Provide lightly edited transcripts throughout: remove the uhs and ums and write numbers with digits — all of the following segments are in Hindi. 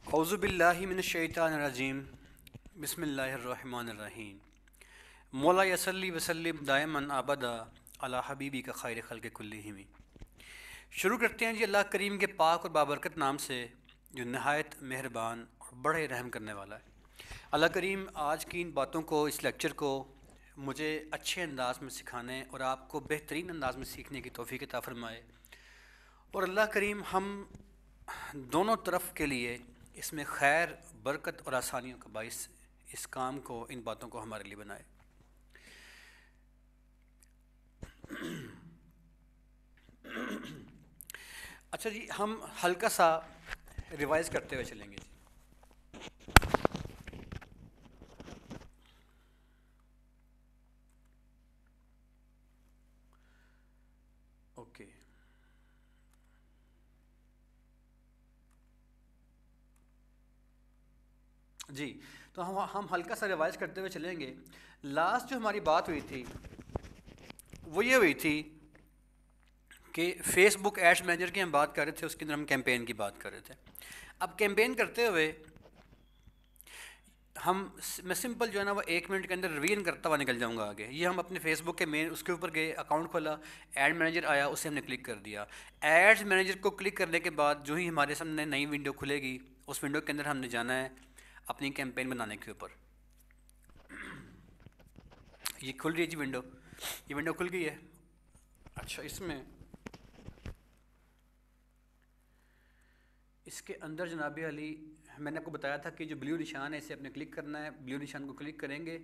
औज़ुबिल्लाहि मिनश्शैतानिर्रजीम बिस्मिल्लाहिर्रहमानिर्रहीम मौला यसल्ली वसल्लिम दायमन अबदा अला हबीबी का खैर खल्क़ कुल्लिहिम। शुरू करते हैं जी अल्लाह करीम के पाक और बाबरकत नाम से जो नहायत मेहरबान और बड़े रहम करने वाला है। अल्लाह करीम आज की इन बातों को, इस लेक्चर को मुझे अच्छे अंदाज में सिखाने और आपको बेहतरीन अंदाज में सीखने की तौफ़ीक़ अता फ़रमाए। और अल्लाह करीम हम दोनों तरफ के लिए इसमें खैर, बरकत और आसानियों का बाइस इस काम को, इन बातों को हमारे लिए बनाए। अच्छा जी, हम हल्का सा रिवाइज़ करते हुए चलेंगे जी। ओके जी, तो हम हल्का सा रिवाइज़ करते हुए चलेंगे। लास्ट जो हमारी बात हुई थी वो ये हुई थी कि फ़ेसबुक एड्स मैनेजर की हम बात कर रहे थे, उसके अंदर हम कैंपेन की बात कर रहे थे। अब कैंपेन करते हुए मैं सिंपल जो है ना वो 1 मिनट के अंदर रिवीजन करता हुआ निकल जाऊंगा आगे। ये हम अपने फेसबुक के मेन उसके ऊपर गए, अकाउंट खोला, ऐड मैनेजर आया, उसे हमने क्लिक कर दिया। एड्स मैनेजर को क्लिक करने के बाद जो ही हमारे सामने नई विंडो खुलेगी, उस विंडो के अंदर हमने जाना है अपनी कैंपेन बनाने के ऊपर। ये खुल रही है जी विंडो, ये विंडो खुल गई है। अच्छा, इसके अंदर जनाब अली मैंने आपको बताया था कि जो ब्लू निशान है इसे आपने क्लिक करना है। ब्लू निशान को क्लिक करेंगे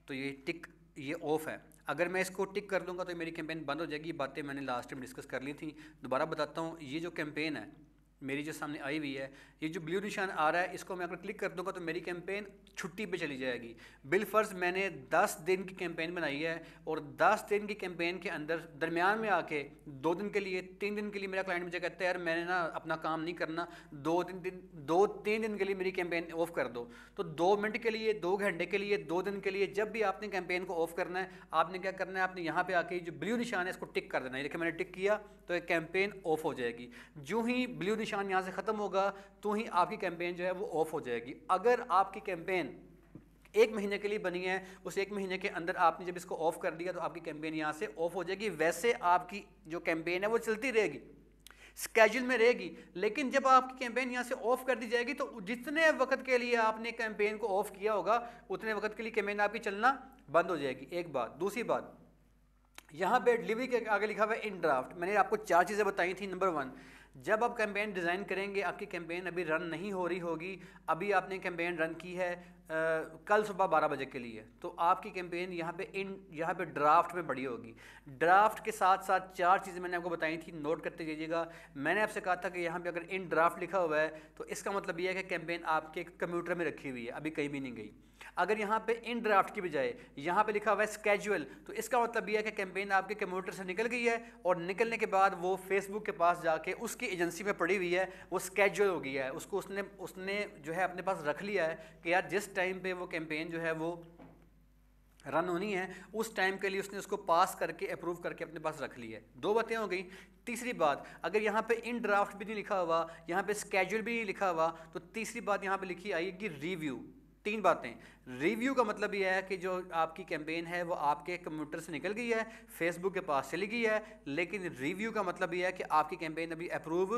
तो ये ऑफ़ है। अगर मैं इसको टिक कर दूंगा तो मेरी कैंपेन बंद हो जाएगी। ये बातें मैंने लास्ट टाइम डिस्कस कर ली थी, दोबारा बताता हूँ। ये जो कैंपेन है मेरी जो सामने आई हुई है, ये जो ब्लू निशान आ रहा है, इसको मैं अगर क्लिक कर दूंगा तो मेरी कैंपेन छुट्टी पे चली जाएगी। बिलफर्ज मैंने 10 दिन की कैंपेन बनाई है और 10 दिन की कैंपेन के अंदर दरमियान में आके 2 दिन के लिए, 3 दिन के लिए मेरा क्लाइंट मुझे कहता है यार मैंने ना अपना काम नहीं करना, 2-3 दिन के लिए मेरी कैंपेन ऑफ कर दो। तो 2 मिनट के लिए, 2 घंटे के लिए, 2 दिन के लिए, जब भी आपने कैंपेन को ऑफ करना है, आपने क्या करना है, आपने यहाँ पे आके जो ब्लू निशान है इसको टिक कर देना है। देखिए मैंने टिक किया तो एक कैंपेन ऑफ हो जाएगी। जो ही ब्लू निशान यहाँ से ख़त्म होगा तो ही आपकी कैंपेन जो है वो ऑफ हो जाएगी। अगर आपकी कैंपेन 1 महीने के लिए बनी है, उस 1 महीने के अंदर आपने जब इसको ऑफ कर दिया तो आपकी कैंपेन यहाँ से ऑफ हो जाएगी। वैसे आपकी जो कैंपेन है वो चलती रहेगी, स्केड्यूल में रहेगी, लेकिन जब आपकी कैंपेन यहाँ से ऑफ कर दी जाएगी तो जितने वक्त के लिए आपने कैंपेन को ऑफ किया होगा उतने वक्त के लिए कैंपेन आपकी चलना बंद हो जाएगी। एक बात। दूसरी बात, यहाँ पे डिलीवरी के आगे लिखा हुआ है इन ड्राफ्ट। मैंने आपको 4 चीज़ें बताई थी। नंबर 1, जब आप कैंपेन डिज़ाइन करेंगे, आपकी कैंपेन अभी रन नहीं हो रही होगी, अभी आपने कैंपेन रन की है कल सुबह 12 बजे के लिए, तो आपकी कैंपेन यहाँ पे ड्राफ्ट में पड़ी होगी। ड्राफ्ट के साथ साथ 4 चीज़ें मैंने आपको बताई थी, नोट करते जाइएगा। मैंने आपसे कहा था कि यहाँ पे अगर इन ड्राफ्ट लिखा हुआ है तो इसका मतलब ये है कि कैंपेन आपके कंप्यूटर में रखी हुई है, अभी कहीं भी नहीं गई। अगर यहाँ पे इन ड्राफ्ट की बजाय यहाँ पे लिखा हुआ है स्केड्यूल, तो इसका मतलब यह है कि कैंपेन आपके कंप्यूटर से निकल गई है और निकलने के बाद वो फेसबुक के पास जाके उसकी एजेंसी में पड़ी हुई है, वो स्केड्यूल हो गया है। उसको उसने जो है अपने पास रख लिया है कि यार जिस टाइम पे वो कैंपेन जो है वो रन होनी है उस टाइम के लिए उसने उसको पास करके अप्रूव करके अपने पास रख लिया है। 2 बातें हो गई। तीसरी बात, अगर यहाँ पे इन ड्राफ्ट भी नहीं लिखा हुआ, यहाँ पे स्केड्यूल भी नहीं लिखा हुआ, तो तीसरी बात यहाँ पे लिखी आएगी रिव्यू। 3 बातें। रिव्यू का मतलब यह है कि जो आपकी कैंपेन है वो आपके कंप्यूटर से निकल गई है, फेसबुक के पास चली गई है, लेकिन रिव्यू का मतलब यह है कि आपकी कैंपेन अभी अप्रूव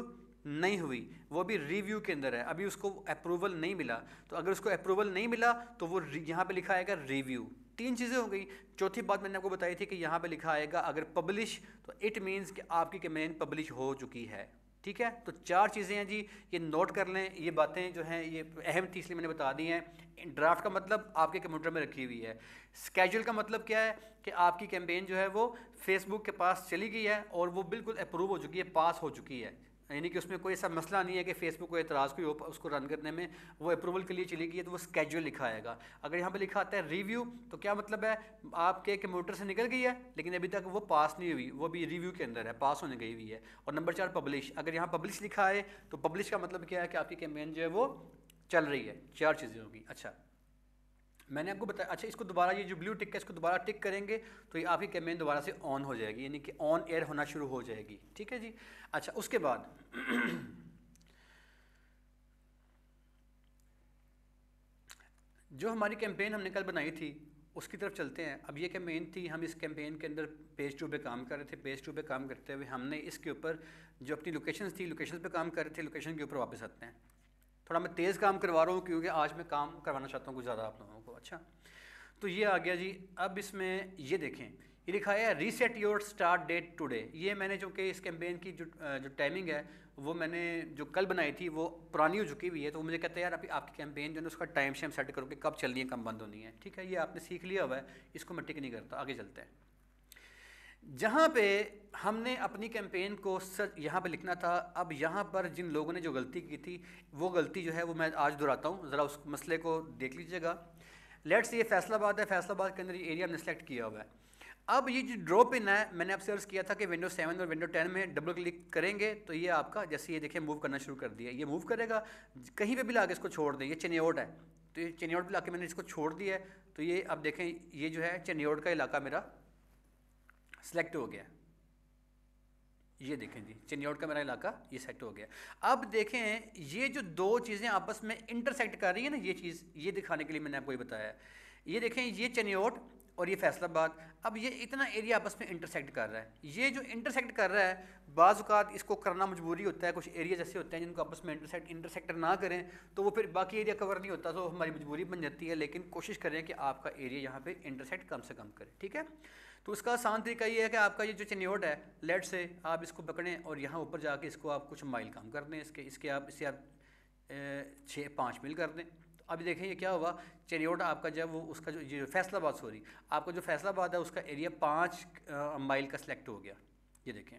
नहीं हुई, वो भी रिव्यू के अंदर है, अभी उसको अप्रूवल नहीं मिला। तो अगर उसको अप्रूवल नहीं मिला तो वो यहाँ पे लिखा आएगा रिव्यू। 3 चीज़ें हो गई। चौथी बात मैंने आपको बताई थी कि यहाँ पे लिखा आएगा अगर पब्लिश, तो इट मीन्स कि आपकी कैंपेन पब्लिश हो चुकी है। ठीक है, तो 4 चीज़ें हैं जी, ये नोट कर लें। ये बातें जो हैं ये अहम थी इसलिए मैंने बता दी हैं। ड्राफ्ट का मतलब आपके कंप्यूटर में रखी हुई है। स्केड्यूल का मतलब क्या है कि आपकी कैंपेन जो है वो फेसबुक के पास चली गई है और वो बिल्कुल अप्रूव हो चुकी है, पास हो चुकी है, यानी कि उसमें कोई ऐसा मसला नहीं है कि फेसबुक को एतराज़ कोई हो उसको रन करने में, वो अप्रूवल के लिए चली गई है तो वो स्केड्यूल लिखा आएगा। अगर यहाँ पे लिखा आता है रिव्यू, तो क्या मतलब है, आपके कंप्यूटर से निकल गई है लेकिन अभी तक वो पास नहीं हुई, वो भी रिव्यू के अंदर है, पास होने गई हुई है। और नंबर 4 पब्लिश, अगर यहाँ पब्लिश लिखा है तो पब्लिश का मतलब क्या है कि आपकी कैंपेन जो है वो चल रही है। 4 चीज़ें होगी। अच्छा, मैंने आपको बताया। अच्छा, इसको दोबारा, ये जो ब्लू टिक है इसको दोबारा टिक करेंगे तो ये आपकी कैंपेन दोबारा से ऑन हो जाएगी, यानी कि ऑन एयर होना शुरू हो जाएगी। ठीक है जी। अच्छा, उसके बाद जो हमारी कैंपेन हमने कल बनाई थी उसकी तरफ चलते हैं। अब ये कैंपेन थी, हम इस कैंपेन के अंदर पेज 2 पे काम कर रहे थे। पेज 2 पे काम करते हुए हमने इसके ऊपर जो अपनी लोकेशंस थी, लोकेशन पे काम कर रहे थे। लोकेशन के ऊपर वापस आते हैं। थोड़ा मैं तेज़ काम करवा रहा हूँ क्योंकि आज मैं काम करवाना चाहता हूँ कुछ ज़्यादा आप लोगों को। अच्छा, तो ये आ गया जी। अब इसमें ये देखें, ये लिखा है reset your start date today. ये मैंने जो कि इस कैंपेन की जो टाइमिंग है वो मैंने जो कल बनाई थी वो पुरानी हो चुकी हुई है। तो मुझे कहता है यार अभी आपकी कैंपेन जो है उसका टाइम शेम सेट करो कि कब चलनी है कब बंद होनी है। ठीक है, ये आपने सीख लिया हुआ है, इसको मैं टिक नहीं करता। आगे चलते हैं। जहाँ पे हमने अपनी कैंपेन को यहाँ पे लिखना था। अब यहाँ पर जिन लोगों ने जो गलती की थी वो गलती जो है वो मैं आज दोहराता हूँ, ज़रा उस मसले को देख लीजिएगा। लेट्स ये फैसलाबाद है, फैसलाबाद के अंदर ये एरिया हमने सेलेक्ट किया हुआ है। अब ये जो ड्रॉप इन है, मैंने आपसे अर्ज़ किया था कि विंडो 7 और विंडो 10 में डबल क्लिक करेंगे तो ये आपका जैसे ये देखिए मूव करना शुरू कर दिया। ये मूव करेगा, कहीं पे भी ला के इसको छोड़ दें। ये चनियोट है तो ये चनियोट पे ला के मैंने इसको छोड़ दिया है। तो ये अब देखें ये जो है चनियोट का इलाका मेरा सेलेक्ट हो गया। ये देखें जी, चनियोट का मेरा इलाका ये सेट हो गया। अब देखें ये जो दो चीज़ें आपस में इंटरसेक्ट कर रही है ना, ये चीज़ ये दिखाने के लिए मैंने आपको ये बताया। ये देखें ये चनियोट और ये फैसलाबाद, अब ये इतना एरिया आपस में इंटरसेक्ट कर रहा है। ये जो इंटरसेक्ट कर रहा है बाज़ औक़ात इसको करना मजबूरी होता है। कुछ एरिया जैसे होते हैं जिनको आपस में इंटरसेक्ट ना करें तो वो फिर बाकी एरिया कवर नहीं होता, तो हमारी मजबूरी बन जाती है। लेकिन कोशिश करें कि आपका एरिया यहाँ पे इंटरसेक्ट कम से कम करे। ठीक है, तो उसका आसान तरीका ये है कि आपका ये जो चनियोट है, लेट से आप इसको पकड़ें और यहाँ ऊपर जाके इसको आप कुछ माइल कम कर दें। इसके आप इसे आप 5 मील कर दें। तो अभी देखें ये क्या हुआ, चनियोट आपका जब वो उसका जो फैसलाबाद सॉरी आपका जो फैसलाबाद है उसका एरिया 5 माइल का सिलेक्ट हो गया। ये देखें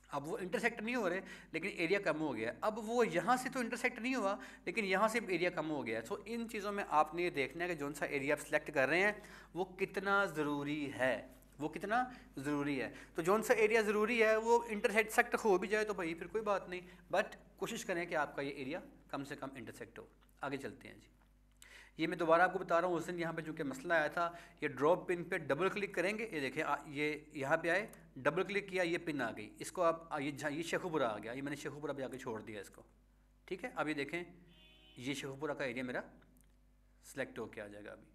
अब वो इंटरसेक्ट नहीं हो रहे लेकिन एरिया कम हो गया। अब वो यहाँ से तो इंटरसेक्ट नहीं हुआ लेकिन यहाँ से एरिया कम हो गया। सो इन चीज़ों में आपने ये देखना है कि जौन सा एरिया आप सेलेक्ट कर रहे हैं वो कितना ज़रूरी है, वो कितना ज़रूरी है। तो जौन सा एरिया ज़रूरी है वो इंटरसेक्ट हो भी जाए तो भाई फिर कोई बात नहीं, बट कोशिश करें कि आपका ये एरिया कम से कम इंटरसेक्ट हो। आगे चलते हैं जी। ये मैं दोबारा आपको बता रहा हूँ, उस दिन यहाँ पे जो कि मसला आया था, ये ड्रॉप पिन पे डबल क्लिक करेंगे। ये देखें ये यहाँ पे आए, डबल क्लिक किया, ये पिन आ गई। इसको आप ये शेखुपुरा आ गया, ये मैंने शेखुपुरा पे आके छोड़ दिया इसको। ठीक है, अब ये देखें ये शेखुपुरा का एरिया मेरा सिलेक्ट होके आ जाएगा। अभी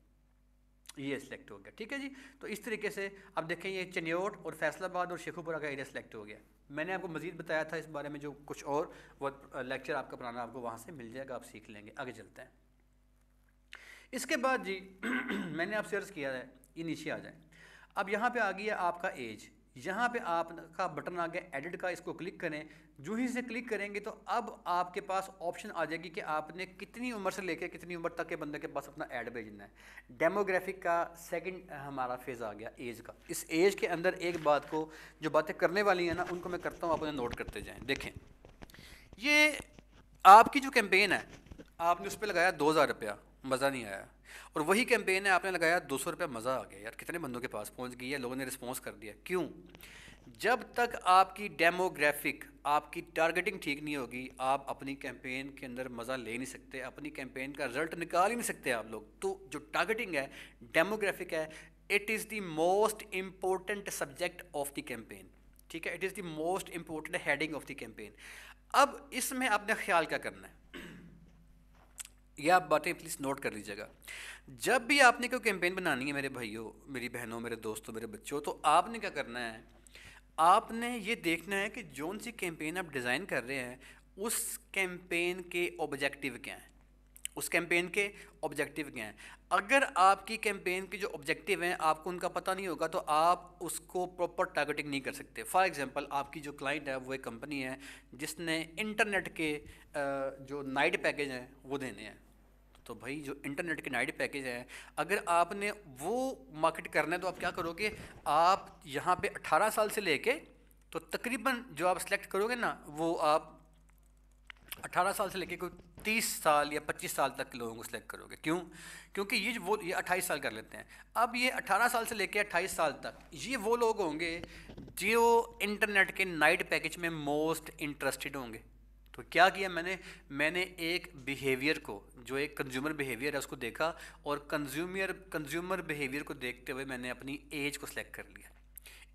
ये सिलेक्ट हो गया। ठीक है जी, तो इस तरीके से अब देखें ये चनियोट और फैसलाबाद और शेखुपुरा का एरिया सिलेक्ट हो गया। मैंने आपको मज़ीद बताया था इस बारे में जो कुछ और वो लेक्चर आपका पुराना आपको वहाँ से मिल जाएगा, आप सीख लेंगे। आगे चलते हैं। इसके बाद जी मैंने आपसे अर्ज़ किया है ये नीचे आ जाए। अब यहाँ पे आ गया आपका एज, यहाँ पे आपका बटन आ गया एडिट का, इसको क्लिक करें। जो ही से क्लिक करेंगे तो अब आपके पास ऑप्शन आ जाएगी कि आपने कितनी उम्र से लेकर कितनी उम्र तक के बंदे के पास अपना ऐड भेजना है। डेमोग्राफिक का सेकंड हमारा फेज़ आ गया एज का। इस एज के अंदर एक बात को जो बातें करने वाली हैं ना उनको मैं करता हूँ, आप उन्हें नोट करते जाएँ। देखें ये आपकी जो कैंपेन है आपने उस पर लगाया 2000 रुपया, मज़ा नहीं आया। और वही कैंपेन है आपने लगाया 200 रुपया, मज़ा आ गया। यार कितने बंदों के पास पहुंच गई है, लोगों ने रिस्पॉन्स कर दिया। क्यों? जब तक आपकी डेमोग्राफिक आपकी टारगेटिंग ठीक नहीं होगी आप अपनी कैंपेन के अंदर मज़ा ले नहीं सकते, अपनी कैंपेन का रिजल्ट निकाल ही नहीं सकते आप लोग। तो जो टारगेटिंग है, डेमोग्राफिक है, it is the most important subject of the campaign. ठीक है, it is the most important heading of the campaign. अब इसमें आपने ख्याल क्या करना है, यह आप बातें प्लीज़ नोट कर लीजिएगा। जब भी आपने कोई कैंपेन बनानी है मेरे भाइयों, मेरी बहनों, मेरे दोस्तों, मेरे बच्चों, तो आपने क्या करना है, आपने ये देखना है कि जौन सी कैंपेन आप डिज़ाइन कर रहे हैं उस कैंपेन के ऑब्जेक्टिव क्या हैं, उस कैंपेन के ऑब्जेक्टिव क्या हैं। अगर आपकी कैंपेन के जो ऑब्जेक्टिव हैं आपको उनका पता नहीं होगा तो आप उसको प्रॉपर टारगेटिंग नहीं कर सकते। फॉर एग्जांपल आपकी जो क्लाइंट है वो एक कंपनी है जिसने इंटरनेट के जो नाइट पैकेज हैं वो देने हैं। तो भाई जो इंटरनेट के नाइट पैकेज हैं अगर आपने वो मार्केट करना है तो आप क्या करोगे, आप यहाँ पे 18 साल से लेके तो तकरीबन जो आप सेलेक्ट करोगे ना वो आप 18 साल से लेके कोई 30 साल या 25 साल तक के लोगों को सिलेक्ट करोगे। क्यों? क्योंकि ये 28 साल कर लेते हैं। अब ये 18 साल से लेके 28 साल तक ये वो लोग होंगे जो इंटरनेट के नाइट पैकेज में मोस्ट इंटरेस्टेड होंगे। तो क्या किया मैंने एक बिहेवियर को, जो एक कंज्यूमर बिहेवियर है उसको देखा और कंज्यूमर बिहेवियर को देखते हुए मैंने अपनी एज को सिलेक्ट कर लिया।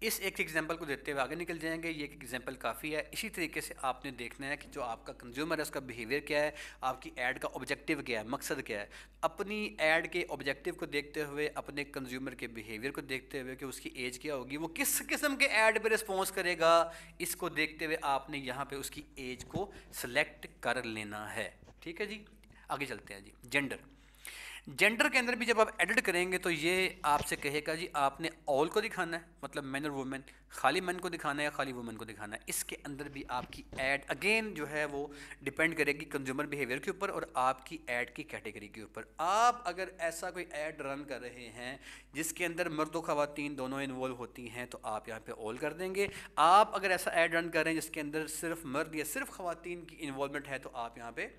इस एक एग्जांपल को देते हुए आगे निकल जाएंगे। ये एक एग्जांपल काफ़ी है। इसी तरीके से आपने देखना है कि जो आपका कंज्यूमर है उसका बिहेवियर क्या है, आपकी ऐड का ऑब्जेक्टिव क्या है, मकसद क्या है। अपनी ऐड के ऑब्जेक्टिव को देखते हुए, अपने कंज्यूमर के बिहेवियर को देखते हुए कि उसकी एज क्या होगी, वो किस किस्म के ऐड पे रिस्पॉन्स करेगा, इसको देखते हुए आपने यहाँ पे उसकी एज को सिलेक्ट कर लेना है। ठीक है जी, आगे चलते हैं जी। जेंडर के अंदर भी जब आप एडिट करेंगे तो ये आपसे कहेगा जी आपने ऑल को दिखाना है, मतलब मैन और वुमेन, खाली मैन को दिखाना है या खाली वुमेन को दिखाना है। इसके अंदर भी आपकी ऐड अगेन जो है वो डिपेंड करेगी कंज्यूमर बिहेवियर के ऊपर और आपकी ऐड की कैटेगरी के ऊपर। आप अगर ऐसा कोई ऐड रन कर रहे हैं जिसके अंदर मर्द और ख़वातीन दोनों इन्वॉल्व होती हैं तो आप यहाँ पे ऑल कर देंगे। आप अगर ऐसा ऐड रन कर रहे हैं जिसके अंदर सिर्फ मर्द या सिर्फ ख़वातीन की इन्वॉल्वमेंट है तो आप यहाँ पे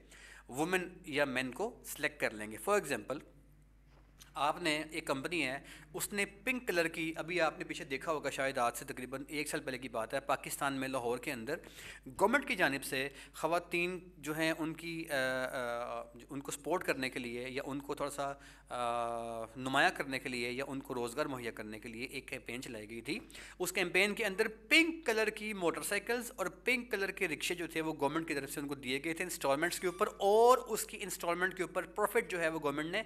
वुमेन या मेन को सिलेक्ट कर लेंगे। फॉर एग्जांपल, आपने एक कंपनी है, उसने पिंक कलर की, अभी आपने पीछे देखा होगा शायद आज से तकरीबन 1 साल पहले की बात है, पाकिस्तान में लाहौर के अंदर गवर्नमेंट की जानिब से ख़वातीन जो हैं उनकी उनको सपोर्ट करने के लिए या उनको थोड़ा सा नुमाया करने के लिए या उनको रोज़गार मुहैया करने के लिए एक कैंपेन चलाई गई थी। उस कैंपेन के अंदर पिंक कलर की मोटरसाइकिल्स और पिंक कलर के रिक्शे जो थे वो गवर्नमेंट की तरफ से उनको दिए गए थे इंस्टॉलमेंट्स के ऊपर, और उसकी इंस्टॉलमेंट के ऊपर प्रॉफिट जो है वो गवर्नमेंट ने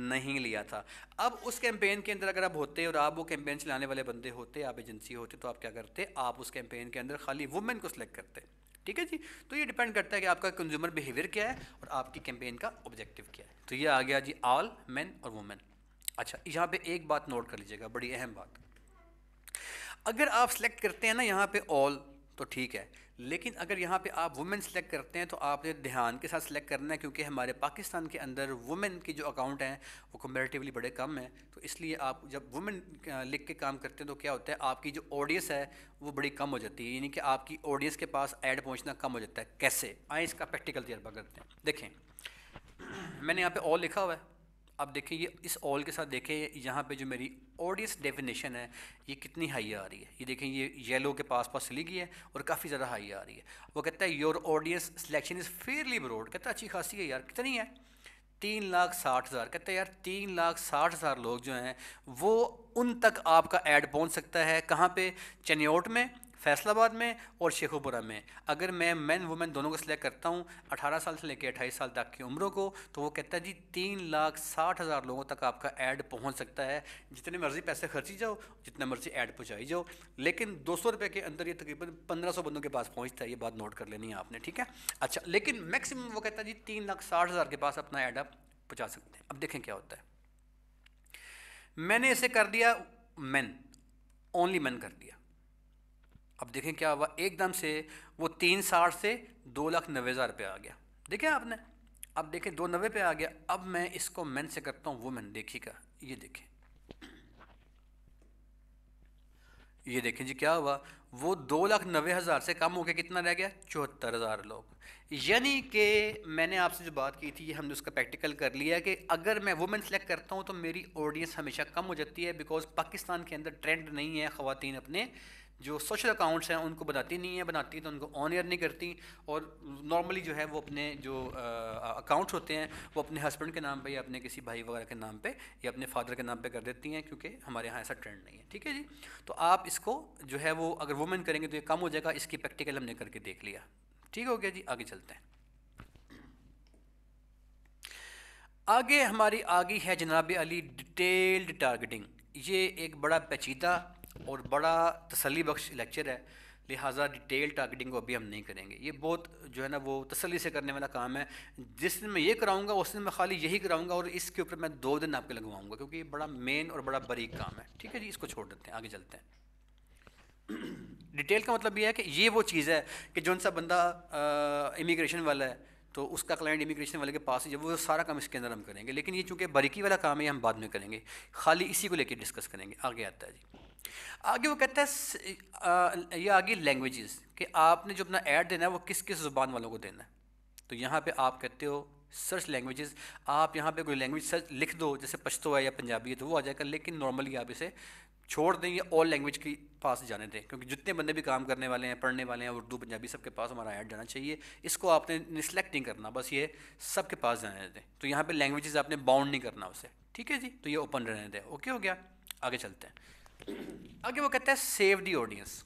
नहीं लिया था। अब उस कैंपेन के अंदर अगर आप होते और आप वो कैंपेन चलाने वाले बंदे होते, आप एजेंसी होते, तो आप क्या करते, आप उस कैंपेन के अंदर खाली वुमेन को सिलेक्ट करते। ठीक है जी, तो ये डिपेंड करता है कि आपका कंज्यूमर बिहेवियर क्या है और आपकी कैंपेन का ऑब्जेक्टिव क्या है। तो ये आ गया जी ऑल मेन और वुमेन। अच्छा, यहाँ पे एक बात नोट कर लीजिएगा, बड़ी अहम बात। अगर आप सिलेक्ट करते हैं ना यहाँ पे ऑल तो ठीक है, लेकिन अगर यहाँ पे आप वुमेन सेलेक्ट करते हैं तो आपने ध्यान के साथ सेलेक्ट करना है, क्योंकि हमारे पाकिस्तान के अंदर वुमेन के जो अकाउंट हैं वो कंपैरेटिवली बड़े कम हैं। तो इसलिए आप जब वुमेन लिख के काम करते हैं तो क्या होता है, आपकी जो ऑडियंस है वो बड़ी कम हो जाती है, यानी कि आपकी ऑडियंस के पास ऐड पहुँचना कम हो जाता है। कैसे आए, इसका प्रैक्टिकल तजर्बा करते हैं। देखें, मैंने यहाँ पे ऑल लिखा हुआ है। अब देखें ये इस ऑल के साथ देखें यहाँ पे जो मेरी ऑडियंस डेफिनेशन है ये कितनी हाई आ रही है। ये देखें, ये येलो के पास चली गई है और काफ़ी ज़्यादा हाई आ रही है। वो कहता है your audience selection is fairly broad. कहता है अच्छी खासी है यार। कितनी है? 3,60,000। कहते हैं यार 3,60,000 लोग जो हैं वो उन तक आपका ऐड पहुंच सकता है। कहाँ पे? चनियोट में, फैसलाबाद में और शेखुपुरा में। अगर मैं मैन वुमेन दोनों को सिलेक्ट करता हूँ 18 साल से लेकर 28 साल तक की उम्रों को, तो वो कहता है जी 3,60,000 लोगों तक आपका ऐड पहुँच सकता है। जितने मर्जी पैसे खर्ची जाओ, जितना मर्जी ऐड पहुँचाई जाओ, लेकिन 200 रुपये के अंदर ये तकरीबन 1,500 बंदों के पास पहुँचता है। ये बात नोट कर लेनी है आपने, ठीक है। अच्छा, लेकिन मैक्सिमम वो कहता है जी 3,60,000 के पास अपना ऐड आप पहुँचा सकते हैं। अब देखें क्या होता है। मैंने इसे कर दिया मैन, ओनली मैन कर दिया। अब देखें क्या हुआ, एकदम से वो 3,60 से 2,90,000 पे आ गया। देखें आपने, अब देखें 290 पे आ गया। अब मैं इसको मैन से करता हूँ वुमेन। देखिएगा, ये देखें, ये देखें जी क्या हुआ, वो 2,90,000 से कम हो गया, कितना रह गया? 74,000 लोग। यानी कि मैंने आपसे जो बात की थी हमने उसका प्रैक्टिकल कर लिया कि अगर मैं वुमेन सेलेक्ट करता हूँ तो मेरी ऑडियंस हमेशा कम हो जाती है, बिकॉज पाकिस्तान के अंदर ट्रेंड नहीं है ख़वातीन अपने जो सोशल अकाउंट्स हैं उनको बनाती नहीं है, बनाती तो उनको ऑन एयर नहीं करती। और नॉर्मली जो है वो अपने जो अकाउंट्स होते हैं वो अपने हस्बैंड के नाम पे या अपने किसी भाई वगैरह के नाम पे या अपने फादर के नाम पे कर देती हैं, क्योंकि हमारे यहाँ ऐसा ट्रेंड नहीं है। ठीक है जी, तो आप इसको जो है वो अगर वुमेन करेंगे तो ये कम हो जाएगा। इसकी प्रैक्टिकल हमने करके देख लिया। ठीक हो गया जी, आगे चलते हैं। आगे हमारी आगे है जनाब अली डिटेल्ड टारगेटिंग। ये एक बड़ा पेचीदा और बड़ा तसल्ली बख्श लेक्चर है, लिहाजा डिटेल टारगेटिंग को अभी हम नहीं करेंगे। ये बहुत जो है ना वो तसल्ली से करने वाला काम है। जिस दिन मैं ये कराऊंगा उस दिन मैं खाली यही कराऊंगा और इसके ऊपर मैं 2 दिन आपके लगवाऊंगा, क्योंकि ये बड़ा मेन और बड़ा बारीक काम है। ठीक है जी, इसको छोड़ देते हैं, आगे चलते हैं। डिटेल का मतलब ये है कि ये वो चीज़ है कि जौन सा बंदा इमिग्रेशन वाला है तो उसका क्लाइंट इमिग्रेशन वाले के पास जब वो सारा काम इसके अंदर हम करेंगे, लेकिन ये चूँकि बारीकी वाला काम है हम बाद में करेंगे, खाली इसी को लेकर डिस्कस करेंगे। आगे आता है जी, आगे वो कहता है ये आगे लैंग्वेजेस कि आपने जो अपना ऐड देना है वो किस किस ज़ुबान वालों को देना है। तो यहाँ पे आप कहते हो सर्च लैंग्वेजेस। आप यहाँ पे कोई लैंग्वेज सर्च लिख दो, जैसे पश्तो है या पंजाबी है तो वो आ जाएगा, लेकिन नॉर्मली आप इसे छोड़ दें या ऑल लैंग्वेज के पास जाने दें, क्योंकि जितने बंदे भी काम करने वाले हैं, पढ़ने वाले हैं, उर्दू पंजाबी सबके पास हमारा ऐड जाना चाहिए। इसको आपने सिलेक्ट नहीं करना, बस ये सबके पास जाने दें। तो यहाँ पे लैंग्वेजेस आपने बाउंड नहीं करना उसे। ठीक है जी, तो ये ओपन रहने दें। ओके हो गया, आगे चलते हैं। आगे वो कहता है सेव दी ऑडियंस।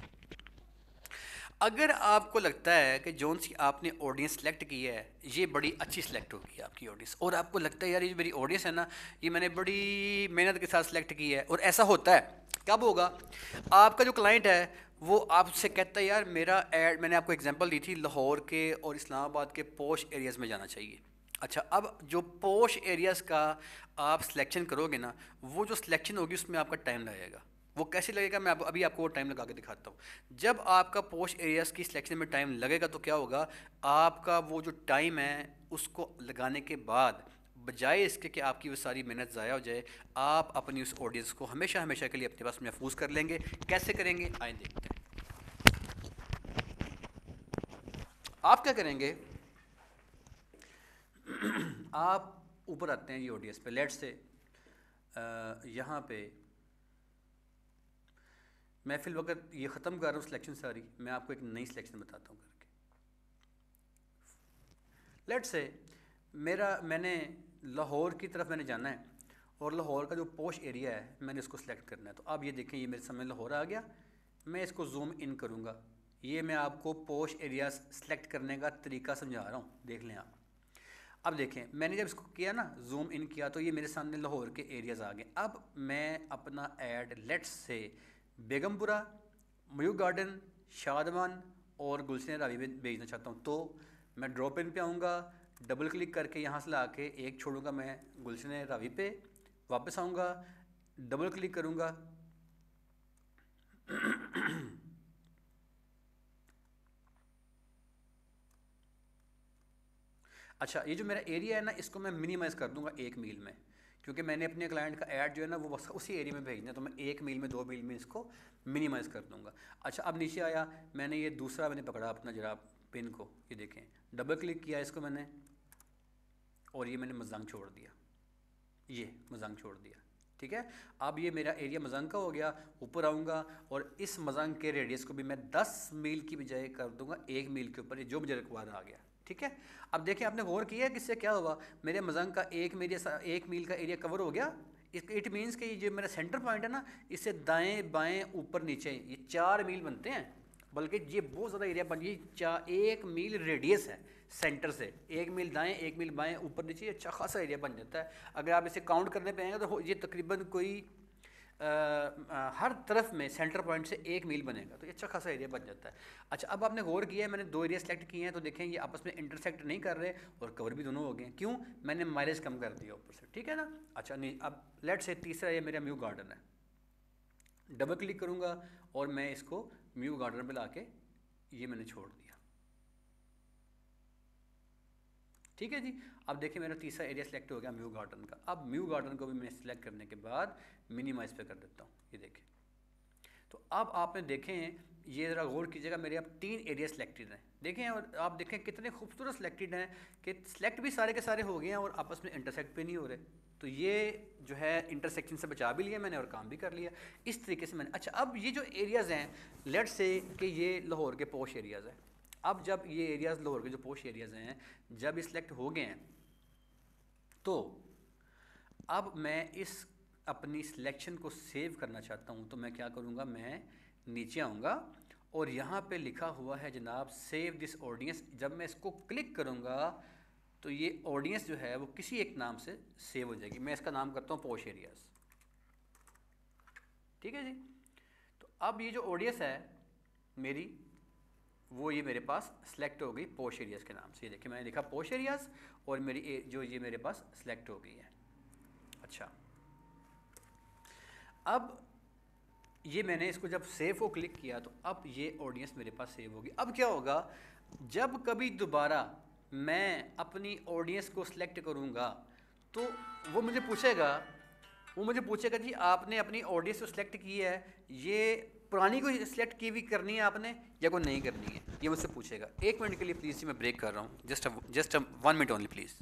अगर आपको लगता है कि जोन सी आपने ऑडियंस सेलेक्ट की है ये बड़ी अच्छी सेलेक्ट होगी आपकी ऑडियंस, और आपको लगता है यार ये मेरी ऑडियंस है ना, ये मैंने बड़ी मेहनत के साथ सेलेक्ट की है, और ऐसा होता है, कब होगा? आपका जो क्लाइंट है वो आपसे कहता है यार मेरा ऐड, मैंने आपको एग्जांपल दी थी लाहौर के और इस्लामाबाद के पोश एरियाज़ में जाना चाहिए। अच्छा, अब जो पोश एरियाज़ का आप सिलेक्शन करोगे ना, वो जो सिलेक्शन होगी उसमें आपका टाइम लगेगा। वो कैसे लगेगा, मैं अभी आपको वो टाइम लगा के दिखाता हूँ। जब आपका पोश एरियाज़ की सिलेक्शन में टाइम लगेगा तो क्या होगा, आपका वो जो टाइम है उसको लगाने के बाद बजाय इसके कि आपकी वो सारी मेहनत ज़ाया हो जाए, आप अपनी उस ऑडियंस को हमेशा हमेशा के लिए अपने पास महफूज कर लेंगे। कैसे करेंगे, आए देखते हैं। आप क्या करेंगे, आप ऊपर आते हैं ये ऑडियंस पे, लेट से यहाँ पे मैं फिल वक्त ये ख़त्म कर रहा हूँ सिलेक्शन सारी, मैं आपको एक नई सिलेक्शन बताता हूँ करके। लेट से मैंने लाहौर की तरफ मैंने जाना है, और लाहौर का जो पोश एरिया है मैंने इसको सिलेक्ट करना है। तो अब ये देखें, ये मेरे सामने लाहौर आ गया, मैं इसको जूम इन करूँगा। ये मैं आपको पोश एरिया सेलेक्ट करने का तरीका समझा रहा हूँ, देख लें आप। अब देखें, मैंने जब इसको किया ना, जूम इन किया, तो ये मेरे सामने लाहौर के एरियाज़ आ गए। अब मैं अपना add let's say Begumpura, Mayur garden, Shadman और गुलशन रावी में भेजना चाहता हूँ। तो मैं ड्रॉप इन पे आऊँगा, डबल क्लिक करके यहाँ से ला के एक छोड़ूंगा मैं गुलशन रावी पे, वापस आऊँगा, डबल क्लिक करूँगा, अच्छा ये जो मेरा एरिया है ना इसको मैं मिनिमाइज़ कर दूंगा 1 मील में, क्योंकि मैंने अपने क्लाइंट का ऐड जो है ना वो बस उसी एरिया में भेजना है, तो मैं 1 मील में 2 मील में इसको मिनिमाइज़ कर दूंगा। अच्छा, अब नीचे आया, मैंने ये दूसरा मैंने पकड़ा अपना जरा पिन को, ये देखें, डबल क्लिक किया इसको मैंने, और ये मैंने मजंग छोड़ दिया, ये मजंग छोड़ दिया। ठीक है, अब ये मेरा एरिया मजंग का हो गया। ऊपर आऊँगा और इस मजंग के रेडियस को भी मैं 10 मील की बजाय कर दूंगा 1 मील के ऊपर, ये जो मुझे रिक्वायर आ गया। ठीक है, अब देखिए आपने गौर किया है कि इससे क्या हुआ, मेरे मजंग का 1 मील का एरिया कवर हो गया। इट मीन्स कि ये जो मेरा सेंटर पॉइंट है ना, इससे दाएं बाएं ऊपर नीचे ये 4 मील बनते हैं, बल्कि ये बहुत ज़्यादा एरिया बन, ये 1 मील रेडियस है सेंटर से, 1 मील दाएं 1 मील बाएं ऊपर नीचे, ये अच्छा खासा एरिया बन जाता है। अगर आप इसे काउंट करने पे आएंगे तो ये तकरीबन कोई हर तरफ में सेंटर पॉइंट से 1 मील बनेगा, तो ये अच्छा खासा एरिया बन जाता है। अच्छा, अब आपने गौर किया है मैंने 2 एरिया सेलेक्ट किए हैं, तो देखें ये आपस में इंटरसेक्ट नहीं कर रहे और कवर भी दोनों हो गए। क्यों? मैंने माइलेज कम कर दिया ऊपर से। ठीक है ना। अच्छा नहीं, अब लेट से तीसरा ये मेरा म्यू गार्डन है, डबल क्लिक करूँगा और मैं इसको म्यू गार्डन पे लाके ये मैंने छोड़ दिया। ठीक है जी, अब देखिए मेरा तीसरा एरिया सेलेक्ट हो गया म्यू गार्डन का। अब म्यू गार्डन को भी मैं सिलेक्ट करने के बाद मिनिमाइज पे कर देता हूँ, ये देखें। तो अब आपने देखें, ये ज़रा गौर कीजिएगा, मेरे अब 3 एरिया सिलेक्टेड हैं, देखें, और आप देखें कितने खूबसूरत सिलेक्टेड हैं कि सिलेक्ट भी सारे के सारे हो गए हैं और आपस में इंटरसेक्ट भी नहीं हो रहे। तो ये जो है इंटरसेक्शन से बचा भी लिया मैंने और काम भी कर लिया इस तरीके से मैंने। अच्छा, अब ये जो एरियाज़ हैं, लेट्स से कि ये लाहौर के पोश एरियाज़ हैं। अब जब ये एरियाज़ लाहौर के जो पोश एरियाज़ हैं, जब ये सिलेक्ट हो गए हैं, तो अब मैं इस अपनी सिलेक्शन को सेव करना चाहता हूँ, तो मैं क्या करूँगा, मैं नीचे आऊँगा और यहाँ पे लिखा हुआ है जनाब सेव दिस ऑडियंस। जब मैं इसको क्लिक करूँगा तो ये ऑडियंस जो है वो किसी एक नाम से सेव हो जाएगी। मैं इसका नाम करता हूँ पोश एरियाज़। ठीक है जी। तो अब ये जो ऑडियंस है मेरी, वो ये मेरे पास सेलेक्ट हो गई पोश एरियाज़ के नाम से। ये देखिए मैंने लिखा पोश एरियाज़ और मेरी जो ये मेरे पास सेलेक्ट हो गई है। अच्छा, अब ये मैंने इसको जब सेव को क्लिक किया तो अब ये ऑडियंस मेरे पास सेव होगी। अब क्या होगा, जब कभी दोबारा मैं अपनी ऑडियंस को सिलेक्ट करूँगा तो वो मुझे पूछेगा, जी आपने अपनी ऑडियंस को सिलेक्ट की है, ये पुरानी को सिलेक्ट की हुई करनी है आपने या कोई नहीं करनी है, ये मुझसे पूछेगा। 1 मिनट के लिए प्लीज़ जी, मैं ब्रेक कर रहा हूँ, जस्ट 1 मिनट ओनली प्लीज़।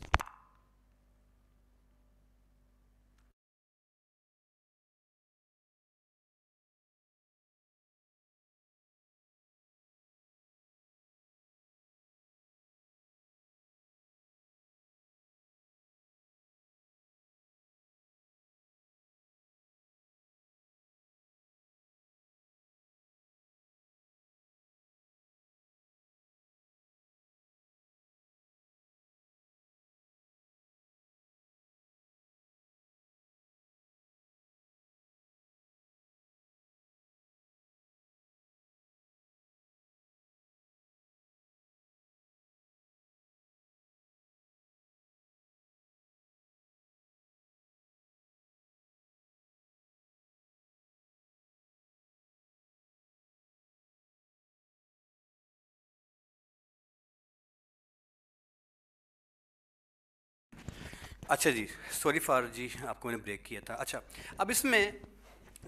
अच्छा जी, सॉरी फॉर जी, आपको मैंने ब्रेक किया था। अच्छा, अब इसमें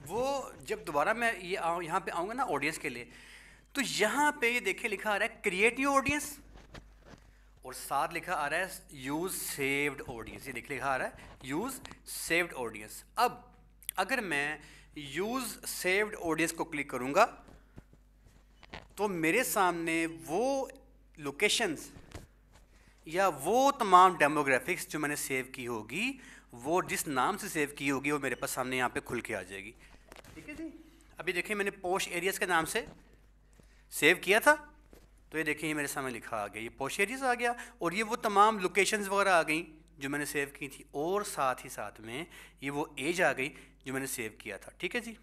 वो जब दोबारा मैं ये यहाँ पे आऊँगा ना ऑडियंस के लिए, तो यहाँ पे ये देखिए लिखा आ रहा है क्रिएट न्यू ऑडियंस, और साथ लिखा आ रहा है यूज़ सेव्ड ऑडियंस। ये लिखा आ रहा है यूज़ सेव्ड ऑडियंस। अब अगर मैं यूज़ सेव्ड ऑडियंस को क्लिक करूँगा तो मेरे सामने वो लोकेशंस या वो तमाम डेमोग्राफिक्स जो मैंने सेव की होगी, वो जिस नाम से सेव की होगी, वो मेरे पास सामने यहाँ पे खुल के आ जाएगी। ठीक है जी। अभी देखिए मैंने पोश एरियाज़ के नाम से सेव किया था, तो ये देखिए ये मेरे सामने लिखा आ गया, ये पोश एरियाज़ आ गया, और ये वो तमाम लोकेशंस वगैरह आ गई जो मैंने सेव की थी, और साथ ही साथ में ये वो एज आ गई जो मैंने सेव किया था। ठीक है जी।